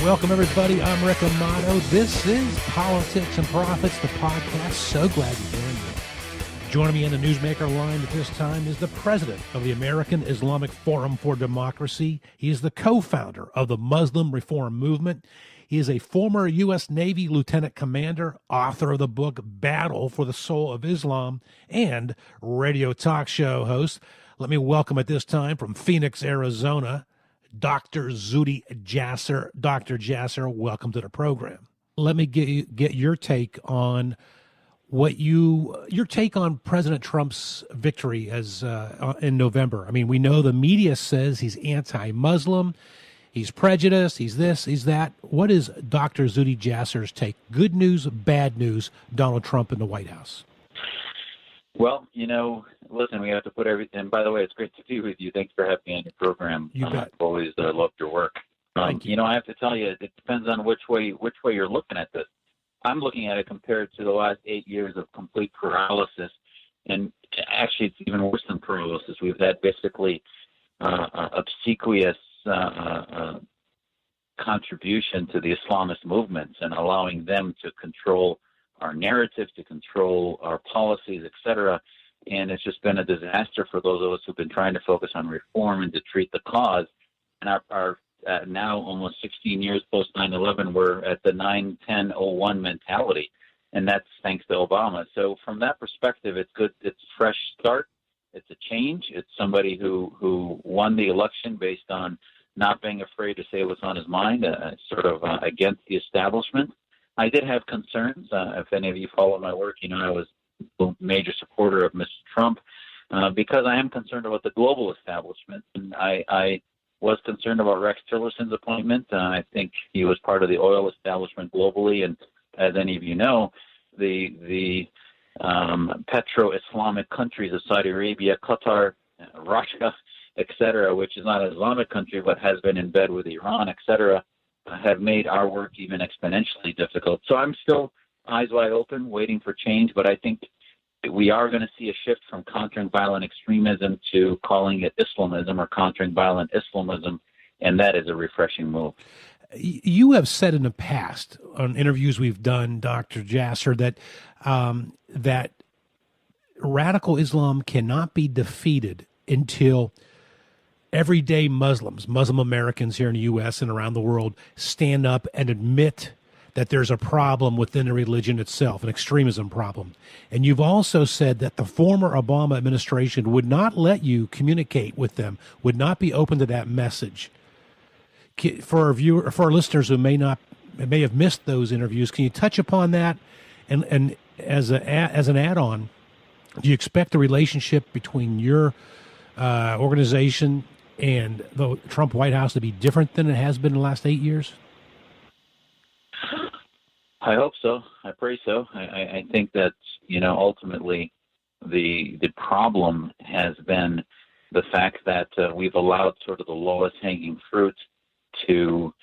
Welcome, everybody. I'm Rick Amato. This is Politics and Profits, the podcast. So glad you joined me. Joining me in the Newsmaker line at this time is the president of the American Islamic Forum for Democracy. He is the co-founder of the Muslim Reform Movement. He is a former U.S. Navy lieutenant commander, author of the book Battle for the Soul of Islam, and radio talk show host. Let me welcome at this time from Phoenix, Arizona, Dr. Zuhdi Jasser. Dr. Jasser, welcome to the program. Let me get your take on your take on President Trump's victory as in November. I mean, we know the media says he's anti-Muslim, he's prejudiced, he's this, he's that. What is Dr. Zuhdi Jasser's take? Good news, bad news, Donald Trump in the White House? Well, listen, we have to put everything. And by the way, it's great to be with you. Thanks for having me on your program. You bet. I've always loved your work. Thank you. I have to tell you, it depends on which way you're looking at this. I'm looking at it compared to the last 8 years of complete paralysis, and actually, it's even worse than paralysis. We've had basically obsequious contribution to the Islamist movements and allowing them to control our narrative, to control our policies, et cetera. And it's just been a disaster for those of us who've been trying to focus on reform and to treat the cause. And our now almost 16 years post 9/11, we're at the 9/10/01 mentality, and that's thanks to Obama. So from that perspective, it's good. It's a fresh start. It's a change. It's somebody who won the election based on not being afraid to say what's on his mind, sort of against the establishment. I did have concerns. If any of you follow my work, I was a major supporter of Mr. Trump because I am concerned about the global establishment. And I was concerned about Rex Tillerson's appointment. I think he was part of the oil establishment globally. And as any of you know, the petro-Islamic countries of Saudi Arabia, Qatar, Russia, et cetera, which is not an Islamic country but has been in bed with Iran, et cetera, have made our work even exponentially difficult. So I'm still eyes wide open, waiting for change, but I think we are going to see a shift from countering violent extremism to calling it Islamism or countering violent Islamism, and that is a refreshing move. You have said in the past on interviews we've done, Dr. Jasser, that radical Islam cannot be defeated until everyday Muslim Americans here in the U.S. and around the world stand up and admit that there's a problem within the religion itself, an extremism problem. And you've also said that the former Obama administration would not let you communicate with them, would not be open to that message. For our listeners who may have missed those interviews, can you touch upon that? And as an add-on, do you expect the relationship between your organization and the Trump White House to be different than it has been in the last 8 years? I hope so. I pray so. I think that, ultimately the problem has been the fact that we've allowed sort of the lowest hanging fruit to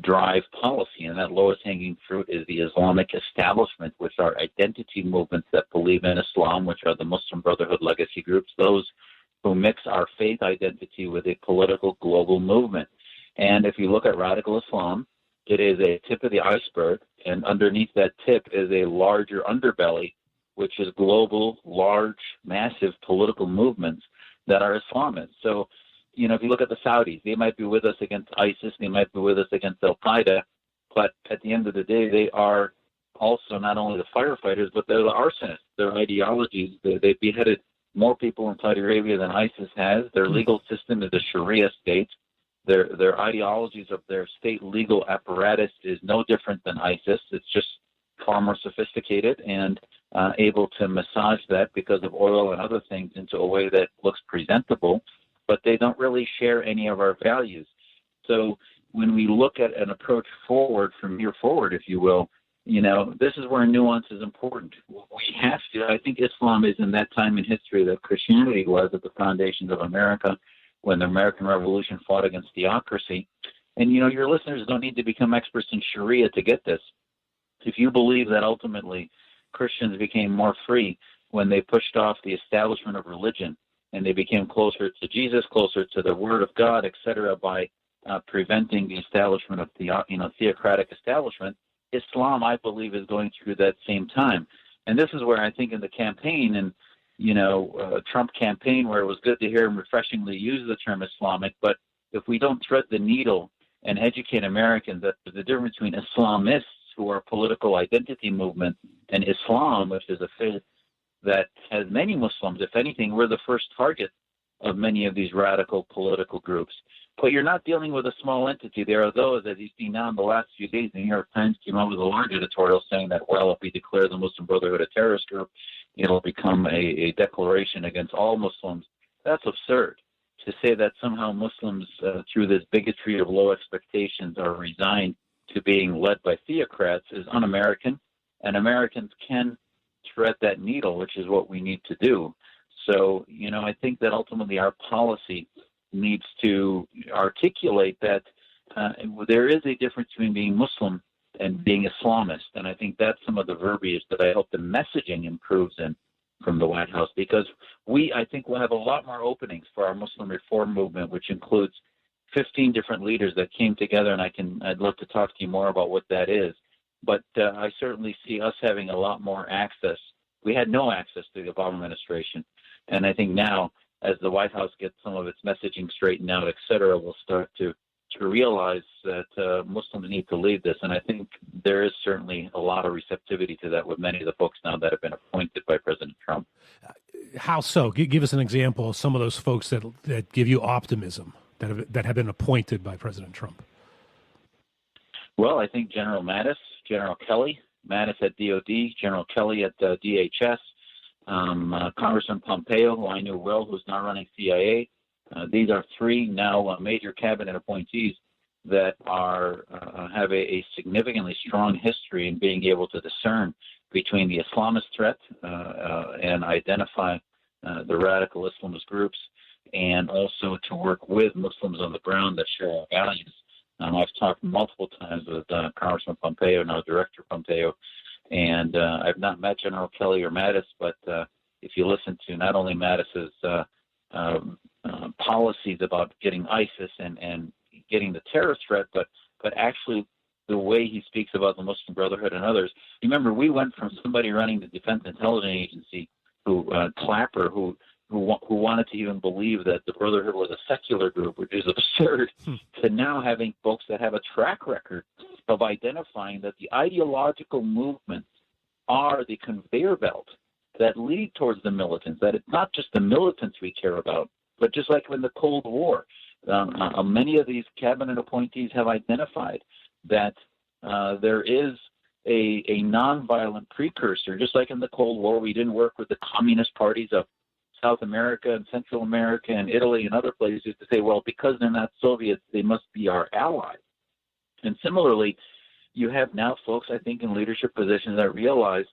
drive policy. And that lowest hanging fruit is the Islamic establishment, which are identity movements that believe in Islam, which are the Muslim Brotherhood legacy groups, those who mix our faith identity with a political global movement. And if you look at radical Islam, it is a tip of the iceberg, and underneath that tip is a larger underbelly, which is global, large, massive political movements that are Islamists. So, if you look at the Saudis, they might be with us against ISIS, they might be with us against Al-Qaeda, but at the end of the day, they are also not only the firefighters, but they're the arsonists. Their ideologies, they beheaded more people in Saudi Arabia than ISIS has. Their legal system is a Sharia state. Their ideologies of their state legal apparatus is no different than ISIS. It's just far more sophisticated and able to massage that because of oil and other things into a way that looks presentable, but they don't really share any of our values. So when we look at an approach forward, from here forward, if you will, this is where nuance is important. We have to, I think Islam is in that time in history that Christianity was at the foundations of America, when the American Revolution fought against theocracy. And, your listeners don't need to become experts in Sharia to get this. If you believe that ultimately Christians became more free when they pushed off the establishment of religion and they became closer to Jesus, closer to the Word of God, etc., by preventing the establishment of the theocratic establishment, Islam, I believe, is going through that same time. And this is where I think in the campaign and Trump campaign, where it was good to hear him refreshingly use the term Islamic, but if we don't thread the needle and educate Americans that there's a difference between Islamists, who are political identity movement, and Islam, which is a faith that has many Muslims. If anything, we're the first target of many of these radical political groups. But you're not dealing with a small entity. There are those, as you see now in the last few days, the New York Times came out with a large editorial saying that, well, if we declare the Muslim Brotherhood a terrorist group, it'll become a declaration against all Muslims. That's absurd. To say that somehow Muslims, through this bigotry of low expectations, are resigned to being led by theocrats is un-American, and Americans can thread that needle, which is what we need to do. So, I think that ultimately our policy needs to articulate that there is a difference between being Muslim and being Islamist, and I think that's some of the verbiage that I hope the messaging improves in from the White House, because I think we'll have a lot more openings for our Muslim reform movement, which includes 15 different leaders that came together, and I'd love to talk to you more about what that is. But I certainly see us having a lot more access. We had no access to the Obama administration, and I think now, as the White House gets some of its messaging straightened out, et cetera, we'll start to realize that Muslims need to lead this. And I think there is certainly a lot of receptivity to that with many of the folks now that have been appointed by President Trump. How so? Give us an example of some of those folks that give you optimism that have been appointed by President Trump. Well, I think General Mattis, General Kelly, Mattis at DOD, General Kelly at DHS, Congressman Pompeo, who I knew well, who's now running CIA. These are three now major cabinet appointees that have a significantly strong history in being able to discern between the Islamist threat and identify the radical Islamist groups, and also to work with Muslims on the ground that share our values. I've talked multiple times with Congressman Pompeo, now Director Pompeo, and I've not met General Kelly or Mattis, but if you listen to not only Mattis's policies about getting ISIS and getting the terrorist threat, but actually the way he speaks about the Muslim Brotherhood and others. Remember, we went from somebody running the Defense Intelligence Agency, Clapper, who wanted to even believe that the Brotherhood was a secular group, which is absurd, to now having folks that have a track record of identifying that the ideological movements are the conveyor belt that lead towards the militants, that it's not just the militants we care about, but just like in the Cold War, many of these cabinet appointees have identified that there is a nonviolent precursor, just like in the Cold War, we didn't work with the communist parties of South America and Central America and Italy and other places to say, well, because they're not Soviets, they must be our allies. And similarly, you have now folks, I think, in leadership positions that realize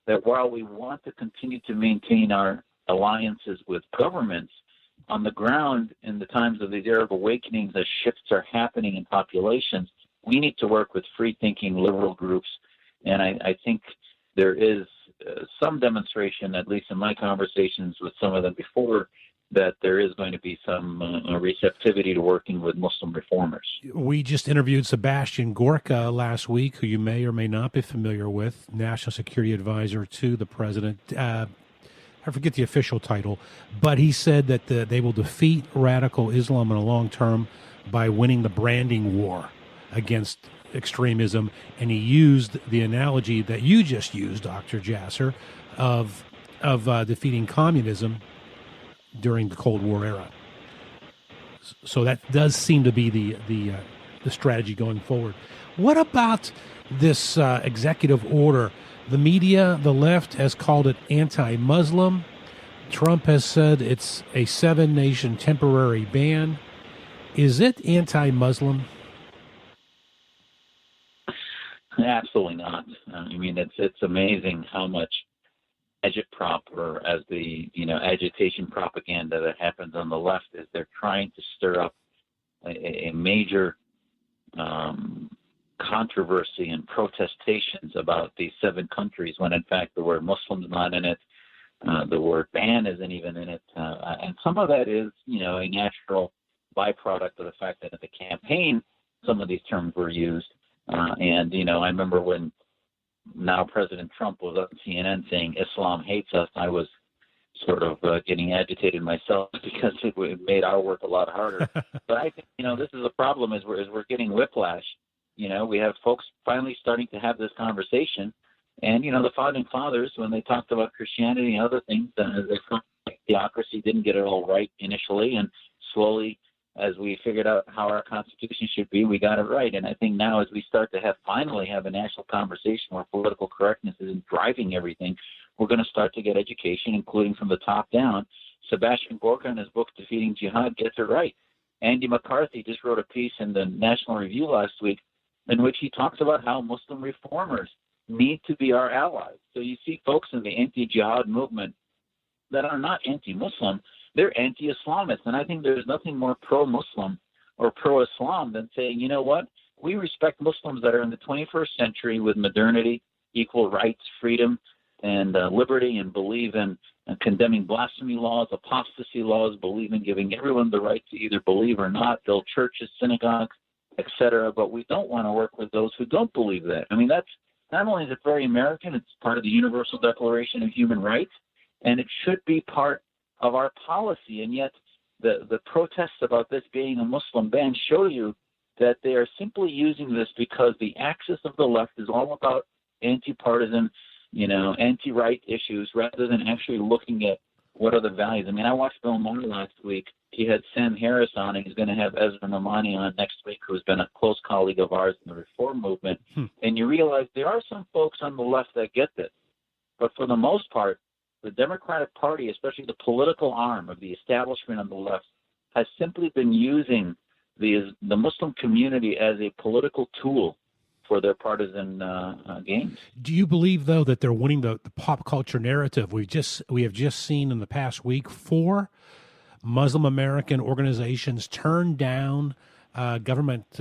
that while we want to continue to maintain our alliances with governments, on the ground in the times of these Arab awakenings, as shifts are happening in populations, we need to work with free-thinking liberal groups. And I think there is some demonstration, at least in my conversations with some of them before, that there is going to be some receptivity to working with Muslim reformers. We just interviewed Sebastian Gorka last week, who you may or may not be familiar with, National Security Advisor to the President. I forget the official title, but he said that they will defeat radical Islam in the long term by winning the branding war against extremism. And he used the analogy that you just used, Dr. Jasser, of defeating communism during the Cold War era. So that does seem to be the strategy going forward. What about this executive order? The media, the left, has called it anti-Muslim. Trump has said it's a 7-nation temporary ban. Is it anti-Muslim? Absolutely not. I mean, it's amazing how much agitprop, or as the agitation propaganda that happens on the left, is they're trying to stir up a major controversy and protestations about these 7 countries, when in fact the word Muslim is not in it, the word ban isn't even in it, and some of that is a natural byproduct of the fact that in the campaign some of these terms were used. And I remember when now President Trump was on CNN saying Islam hates us, I was sort of getting agitated myself because it made our work a lot harder. But I think, this is the problem is we're getting whiplash. We have folks finally starting to have this conversation. And, the Founding Fathers, when they talked about Christianity and other things, they felt like theocracy didn't get it all right initially. And slowly, as we figured out how our Constitution should be, we got it right. And I think now as we start to finally have a national conversation where political correctness isn't driving everything, we're going to start to get education, including from the top down. Sebastian Gorka in his book, Defeating Jihad, gets it right. Andy McCarthy just wrote a piece in the National Review last week in which he talks about how Muslim reformers need to be our allies. So you see folks in the anti-jihad movement that are not anti-Muslim, they're anti-Islamist. And I think there's nothing more pro-Muslim or pro-Islam than saying, you know what, we respect Muslims that are in the 21st century with modernity, equal rights, freedom, and liberty, and believe in condemning blasphemy laws, apostasy laws, believe in giving everyone the right to either believe or not, build churches, synagogues, etc. But we don't want to work with those who don't believe that. I mean, that's not only is it very American, it's part of the Universal Declaration of Human Rights, and it should be part of our policy. And yet the protests about this being a Muslim ban show you that they are simply using this because the axis of the left is all about anti-partisan, anti-right issues rather than actually looking at what are the values. I mean, I watched Bill Maher last week. He had Sam Harris on, and he's going to have Ezra Nomani on next week, who's been a close colleague of ours in the reform movement. And you realize there are some folks on the left that get this. But for the most part, the Democratic Party, especially the political arm of the establishment on the left, has simply been using the Muslim community as a political tool for their partisan gains. Do you believe, though, that they're winning the pop culture narrative? We have just seen in the past week 4 Muslim American organizations turn down government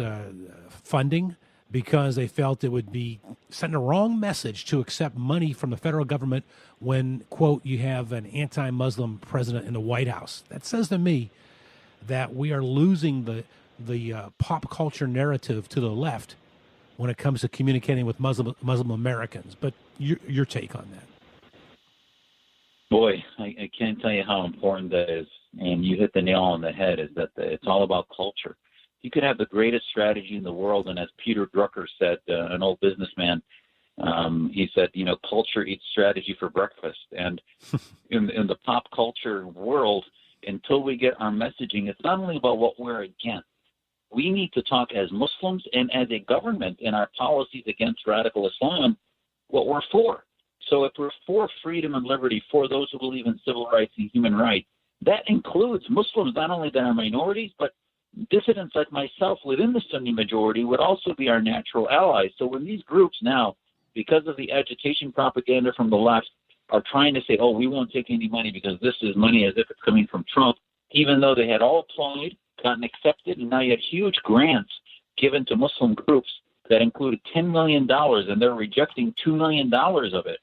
funding because they felt it would be sending a wrong message to accept money from the federal government when, quote, you have an anti-Muslim president in the White House. That says to me that we are losing the pop culture narrative to the left when it comes to communicating with Muslim Americans. But your take on that? Boy, I can't tell you how important that is. And you hit the nail on the head, is that it's all about culture. You could have the greatest strategy in the world, and as Peter Drucker said, an old businessman, he said, culture eats strategy for breakfast. And in the pop culture world, until we get our messaging, it's not only about what we're against. We need to talk as Muslims and as a government in our policies against radical Islam, what we're for. So if we're for freedom and liberty, for those who believe in civil rights and human rights, that includes Muslims, not only that are minorities, but dissidents like myself within the Sunni majority would also be our natural allies. So when these groups now, because of the agitation propaganda from the left, are trying to say, oh, we won't take any money because this is money as if it's coming from Trump, even though they had all applied, gotten accepted, and now you had huge grants given to Muslim groups that included $10 million, and they're rejecting $2 million of it.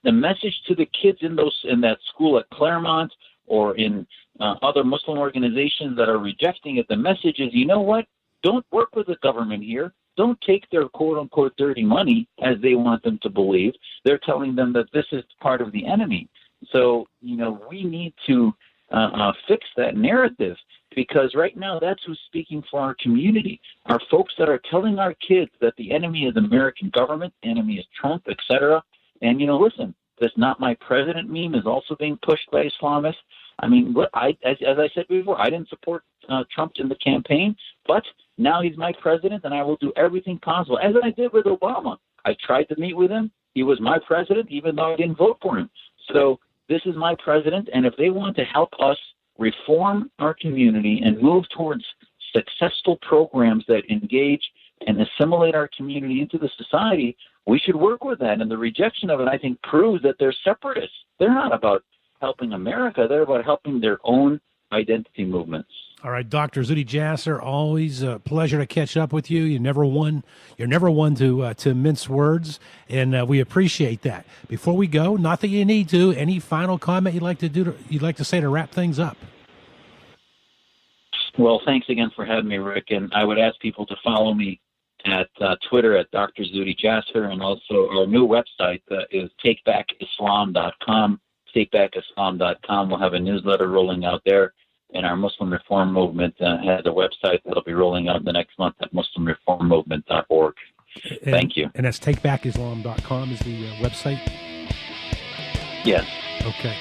The message to the kids in that school at Claremont or in other Muslim organizations that are rejecting it, the message is, you know what? Don't work with the government here. Don't take their quote-unquote dirty money as they want them to believe. They're telling them that this is part of the enemy. So, we need to fix that narrative, because right now that's who's speaking for our community, are folks that are telling our kids that the enemy is American government, the enemy is Trump, etc. And, listen, this "not my president" meme is also being pushed by Islamists. I mean, as I said before, I didn't support Trump in the campaign, but now he's my president, and I will do everything possible, as I did with Obama. I tried to meet with him. He was my president, even though I didn't vote for him. So this is my president, and if they want to help us reform our community and move towards successful programs that engage and assimilate our community into the society, we should work with that. And the rejection of it, I think, proves that they're separatists. They're not about helping America. They're about helping their own identity movements. All right, Dr. Zuhdi Jasser, always a pleasure to catch up with you. You're never one to mince words, and we appreciate that. Before we go, not that you need to, any final comment you'd like to say to wrap things up? Well, thanks again for having me, Rick. And I would ask people to follow me at Twitter at Dr. Zuhdi Jasser, and also our new website is takebackislam.com. Takebackislam.com. We'll have a newsletter rolling out there, and our Muslim Reform Movement has a website that'll be rolling out the next month at muslimreformmovement.org. Thank you. And that's takebackislam.com is the website? Yes. Okay.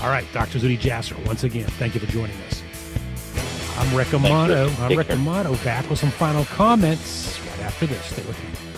All right, Dr. Zuhdi Jasser, once again, thank you for joining us. I'm Rick Amato. Back with some final comments right after this. Stay with me.